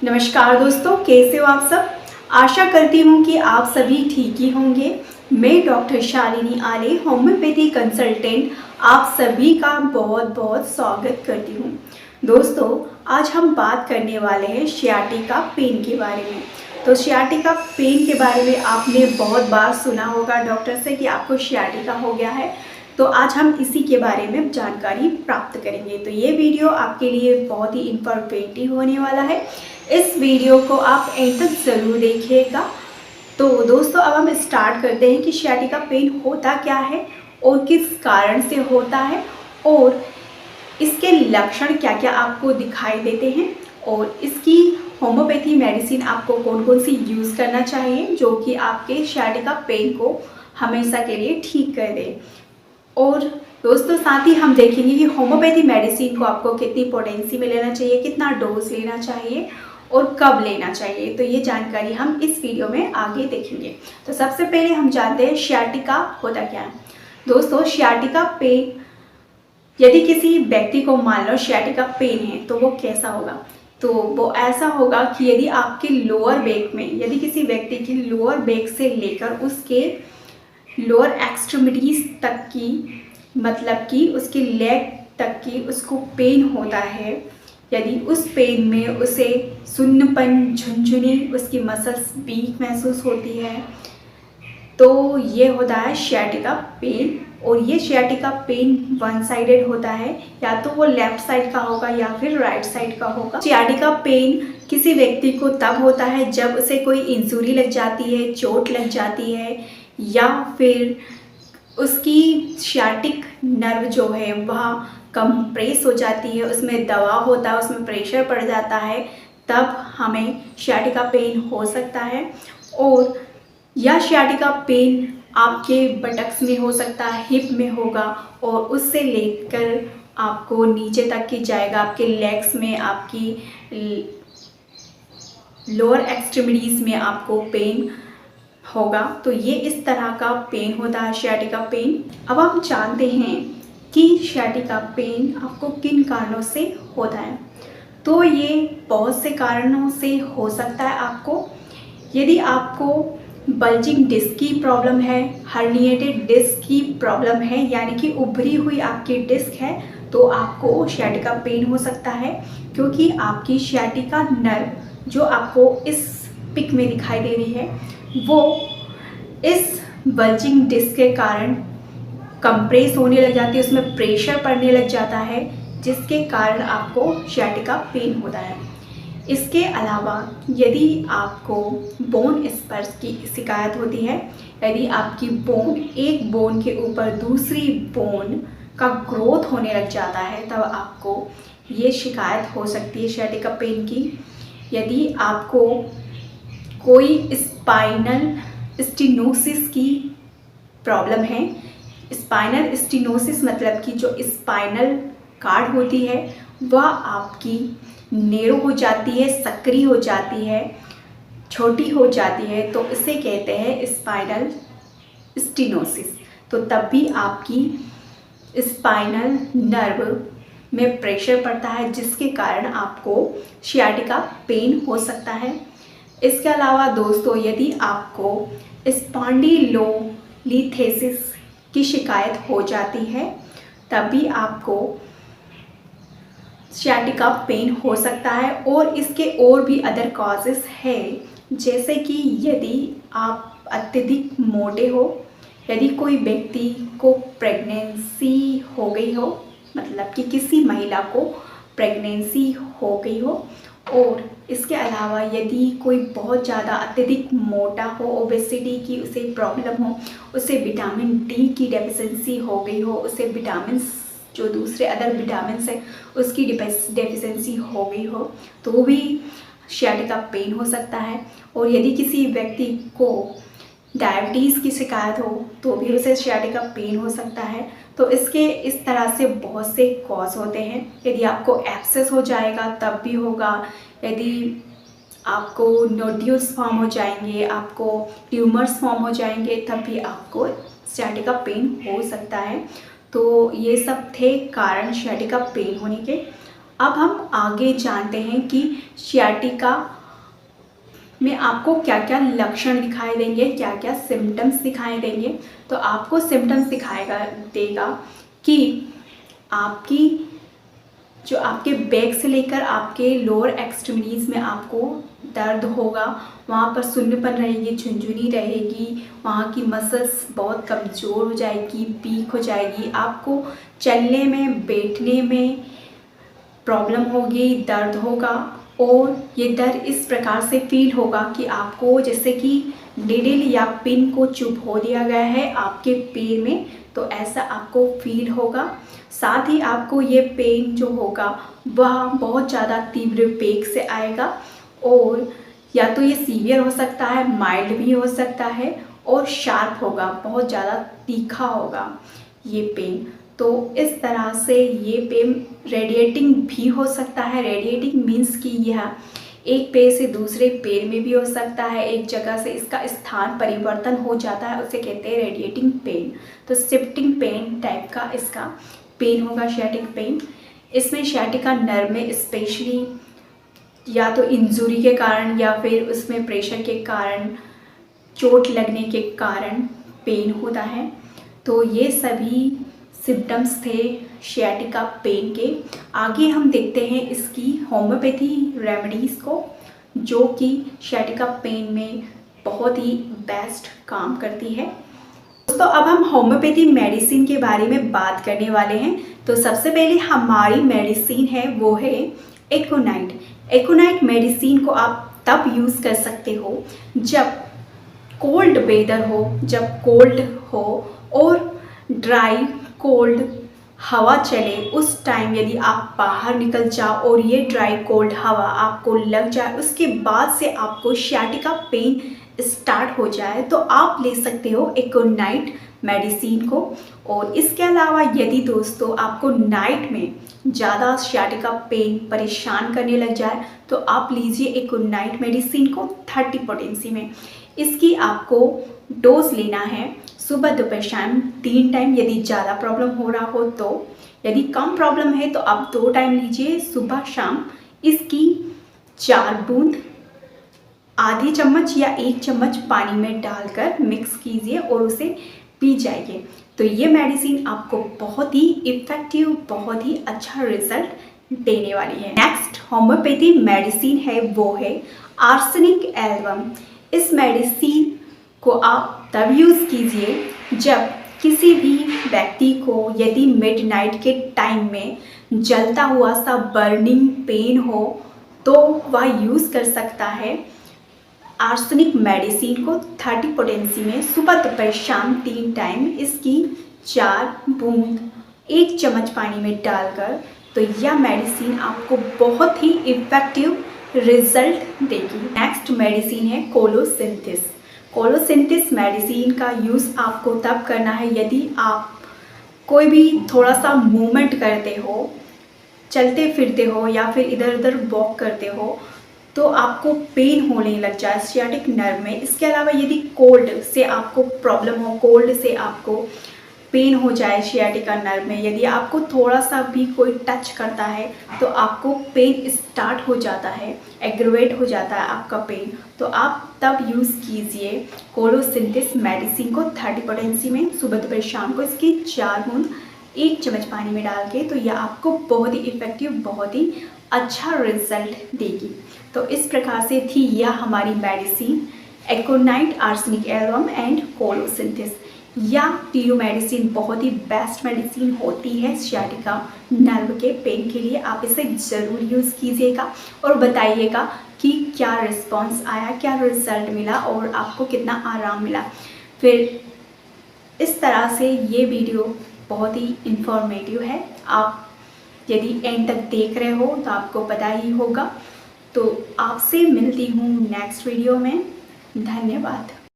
नमस्कार दोस्तों, कैसे हो आप सब। आशा करती हूँ कि आप सभी ठीक ही होंगे। मैं डॉक्टर शालिनी आले, होम्योपैथी कंसल्टेंट, आप सभी का बहुत बहुत स्वागत करती हूँ। दोस्तों, आज हम बात करने वाले हैं सियाटिका पेन के बारे में। तो सियाटिका पेन के बारे में आपने बहुत बार सुना होगा डॉक्टर से कि आपको सियाटिका हो गया है। तो आज हम इसी के बारे में जानकारी प्राप्त करेंगे। तो ये वीडियो आपके लिए बहुत ही इंफॉर्मेटिव होने वाला है। इस वीडियो को आप एंड तक ज़रूर देखिएगा। तो दोस्तों, अब हम स्टार्ट करते हैं कि सियाटिका पेन होता क्या है और किस कारण से होता है और इसके लक्षण क्या क्या आपको दिखाई देते हैं और इसकी होम्योपैथी मेडिसिन आपको कौन कौन सी यूज़ करना चाहिए जो कि आपके सियाटिका पेन को हमेशा के लिए ठीक कर दे। और दोस्तों, साथ ही हम देखेंगे कि होम्योपैथी मेडिसिन को आपको कितनी पोटेंसी में लेना चाहिए, कितना डोज लेना चाहिए और कब लेना चाहिए। तो ये जानकारी हम इस वीडियो में आगे देखेंगे। तो सबसे पहले हम जानते हैं सियाटिका होता क्या है। दोस्तों, सियाटिका पेन, यदि किसी व्यक्ति को मान लो सियाटिका पेन है तो वो कैसा होगा। तो वो ऐसा होगा कि यदि आपके लोअर बैक में, यदि किसी व्यक्ति की लोअर बैक से लेकर उसके लोअर एक्सट्रीमिटीज़ तक की, मतलब कि उसके लेग तक की उसको पेन होता है, यदि उस पेन में उसे सुन्नपन, झुनझुनी, उसकी मसल्स वीक महसूस होती है, तो ये होता है सियाटिका पेन। और ये सियाटिका पेन वन साइडेड होता है, या तो वो लेफ्ट साइड का होगा या फिर राइट साइड का होगा। सियाटिका पेन किसी व्यक्ति को तब होता है जब उसे कोई इंजरी लग जाती है, चोट लग जाती है, या फिर उसकी सियाटिक नर्व जो है वह कंप्रेस हो जाती है, उसमें दबाव होता है, उसमें प्रेशर पड़ जाता है, तब हमें सियाटिका पेन हो सकता है। और यह सियाटिका पेन आपके बटक्स में हो सकता है, हिप में होगा, और उससे लेकर आपको नीचे तक की जाएगा, आपके लेग्स में, आपकी लोअर एक्सट्रीमिटीज़ में आपको पेन होगा। तो ये इस तरह का पेन होता है सियाटिका पेन। अब हम जानते हैं कि सियाटिका पेन आपको किन कारणों से होता है। तो ये बहुत से कारणों से हो सकता है आपको। यदि आपको बल्जिंग डिस्क की प्रॉब्लम है, हर्निएटेड डिस्क की प्रॉब्लम है, यानी कि उभरी हुई आपकी डिस्क है, तो आपको सियाटिका पेन हो सकता है, क्योंकि आपकी सियाटिका नर्व जो आपको इस पिक में दिखाई दे रही है वो इस बल्जिंग डिस्क के कारण कंप्रेस होने लग जाती है, उसमें प्रेशर पड़ने लग जाता है, जिसके कारण आपको सियाटिका पेन होता है। इसके अलावा यदि आपको बोन स्पर्श की शिकायत होती है, यदि आपकी बोन, एक बोन के ऊपर दूसरी बोन का ग्रोथ होने लग जाता है, तब आपको ये शिकायत हो सकती है सियाटिका पेन की। यदि आपको कोई स्पाइनल स्टीनोसिस की प्रॉब्लम है, स्पाइनल स्टीनोसिस मतलब कि जो स्पाइनल कार्ड होती है वह आपकी नेरो हो जाती है, सक्रिय हो जाती है, छोटी हो जाती है, तो इसे कहते हैं स्पाइनल स्टीनोसिस। तो तब भी आपकी स्पाइनल नर्व में प्रेशर पड़ता है, जिसके कारण आपको सियाटिका पेन हो सकता है। इसके अलावा दोस्तों, यदि आपको स्पॉन्डिलोलिथेसिस की शिकायत हो जाती है, तब भी आपको सियाटिका पेन हो सकता है। और इसके और भी अदर कॉजेस है, जैसे कि यदि आप अत्यधिक मोटे हो, यदि कोई व्यक्ति को प्रेगनेंसी हो गई हो, मतलब कि किसी महिला को प्रेगनेंसी हो गई हो, और इसके अलावा यदि कोई बहुत ज़्यादा अत्यधिक मोटा हो, ओबेसिटी की उसे प्रॉब्लम हो, उसे विटामिन डी की डेफिशिएंसी हो गई हो, उसे विटामिन जो दूसरे अदर विटामिन है उसकी डेफिशिएंसी हो गई हो, तो भी सियाटिका पेन हो सकता है। और यदि किसी व्यक्ति को डायबिटीज़ की शिकायत हो तो भी उसे सियाटिका पेन हो सकता है। तो इसके इस तरह से बहुत से कॉज होते हैं। यदि आपको एब्सेस हो जाएगा तब भी होगा, यदि आपको नोड्यूल्स फॉर्म हो जाएंगे, आपको ट्यूमर्स फॉर्म हो जाएंगे, तब भी आपको सियाटिका पेन हो सकता है। तो ये सब थे कारण सियाटिका पेन होने के। अब हम आगे जानते हैं कि सियाटिका में आपको क्या क्या लक्षण दिखाई देंगे, क्या क्या सिम्टम्स दिखाई देंगे। तो आपको सिम्टम्स देगा कि आपकी जो आपके बैक से लेकर आपके लोअर एक्सट्रीमिटीज़ में आपको दर्द होगा, वहाँ पर सुन्नपन रहेगी, झुनझुनी रहेगी, वहाँ की मसल्स बहुत कमज़ोर हो जाएगी, वीक हो जाएगी, आपको चलने में बैठने में प्रॉब्लम होगी, दर्द होगा। और ये दर्द इस प्रकार से फील होगा कि आपको जैसे कि निडल या पिन को चुभ हो दिया गया है आपके पैर में, तो ऐसा आपको फील होगा। साथ ही आपको ये पेन जो होगा वह बहुत ज़्यादा तीव्र वेग से आएगा, और या तो ये सीवियर हो सकता है, माइल्ड भी हो सकता है, और शार्प होगा, बहुत ज़्यादा तीखा होगा ये पेन। तो इस तरह से ये पेन रेडिएटिंग भी हो सकता है। रेडिएटिंग मीन्स कि यह एक पैर से दूसरे पैर में भी हो सकता है, एक जगह से इसका स्थान परिवर्तन हो जाता है, उसे कहते हैं रेडिएटिंग पेन। तो शिफ्टिंग पेन टाइप का इसका पेन होगा सियाटिक पेन। इसमें सियाटिका नर्व में स्पेशली या तो इंजुरी के कारण या फिर उसमें प्रेशर के कारण, चोट लगने के कारण पेन होता है। तो ये सभी सिम्टम्स थे सियाटिका पेन के। आगे हम देखते हैं इसकी होम्योपैथी रेमेडीज़ को, जो कि सियाटिका पेन में बहुत ही बेस्ट काम करती है। दोस्तों, अब हम होम्योपैथी मेडिसिन के बारे में बात करने वाले हैं। तो सबसे पहले हमारी मेडिसिन है वो है एकोनाइट। एकोनाइट मेडिसिन को आप तब यूज़ कर सकते हो जब कोल्ड वेदर हो, जब कोल्ड हो और ड्राई कोल्ड हवा चले, उस टाइम यदि आप बाहर निकल जाओ और ये ड्राई कोल्ड हवा आपको लग जाए, उसके बाद से आपको सियाटिका पेन स्टार्ट हो जाए, तो आप ले सकते हो एकोनाइट मेडिसिन को। और इसके अलावा यदि दोस्तों आपको नाइट में ज़्यादा सियाटिका पेन परेशान करने लग जाए, तो आप लीजिए एकोनाइट मेडिसिन को 30 पोटेंसी में। इसकी आपको डोज लेना है सुबह दोपहर शाम 3 टाइम, यदि ज़्यादा प्रॉब्लम हो रहा हो तो। यदि कम प्रॉब्लम है तो आप 2 टाइम लीजिए सुबह शाम। इसकी 4 बूंद आधी चम्मच या 1 चम्मच पानी में डालकर मिक्स कीजिए और उसे पी जाइए। तो ये मेडिसिन आपको बहुत ही इफ़ेक्टिव, बहुत ही अच्छा रिजल्ट देने वाली है। नेक्स्ट होम्योपैथी मेडिसिन है वो है आर्सेनिक एल्बम। इस मेडिसिन को आप तब यूज़ कीजिए जब किसी भी व्यक्ति को यदि मिडनाइट के टाइम में जलता हुआ सा बर्निंग पेन हो, तो वह यूज़ कर सकता है आर्सेनिक मेडिसिन को 30 पोटेंसी में सुबह दोपहर शाम 3 टाइम। इसकी 4 बूंद 1 चम्मच पानी में डालकर, तो यह मेडिसिन आपको बहुत ही इफ़ेक्टिव रिजल्ट देगी। नेक्स्ट मेडिसिन है कोलोसिंथिस। कोलोसिंथिस मेडिसिन का यूज़ आपको तब करना है यदि आप कोई भी थोड़ा सा मूवमेंट करते हो, चलते फिरते हो या फिर इधर उधर वॉक करते हो, तो आपको पेन होने लग जाए सियाटिक नर्व में। इसके अलावा यदि कोल्ड से आपको प्रॉब्लम हो, कोल्ड से आपको पेन हो जाए सियाटिका नर्व में, यदि आपको थोड़ा सा भी कोई टच करता है तो आपको पेन स्टार्ट हो जाता है, एग्रवेट हो जाता है आपका पेन, तो आप तब यूज़ कीजिए कोलोसिंथिस मेडिसिन को 30 पोटेंसी में सुबह दोपहर शाम को। इसकी 4 बूंद 1 चम्मच पानी में डाल के, तो यह आपको बहुत ही इफ़ेक्टिव, बहुत ही अच्छा रिजल्ट देगी। तो इस प्रकार से थी यह हमारी medicine aconite, arsenic album and colocynthis. या तीनों मेडिसिन बहुत ही बेस्ट मेडिसिन होती है सियाटिका नर्व के पेन के लिए। आप इसे ज़रूर यूज़ कीजिएगा और बताइएगा कि क्या रिस्पॉन्स आया, क्या रिजल्ट मिला और आपको कितना आराम मिला। फिर इस तरह से ये वीडियो बहुत ही इंफॉर्मेटिव है। आप यदि एंड तक देख रहे हो तो आपको पता ही होगा। तो आपसे मिलती हूँ नेक्स्ट वीडियो में। धन्यवाद।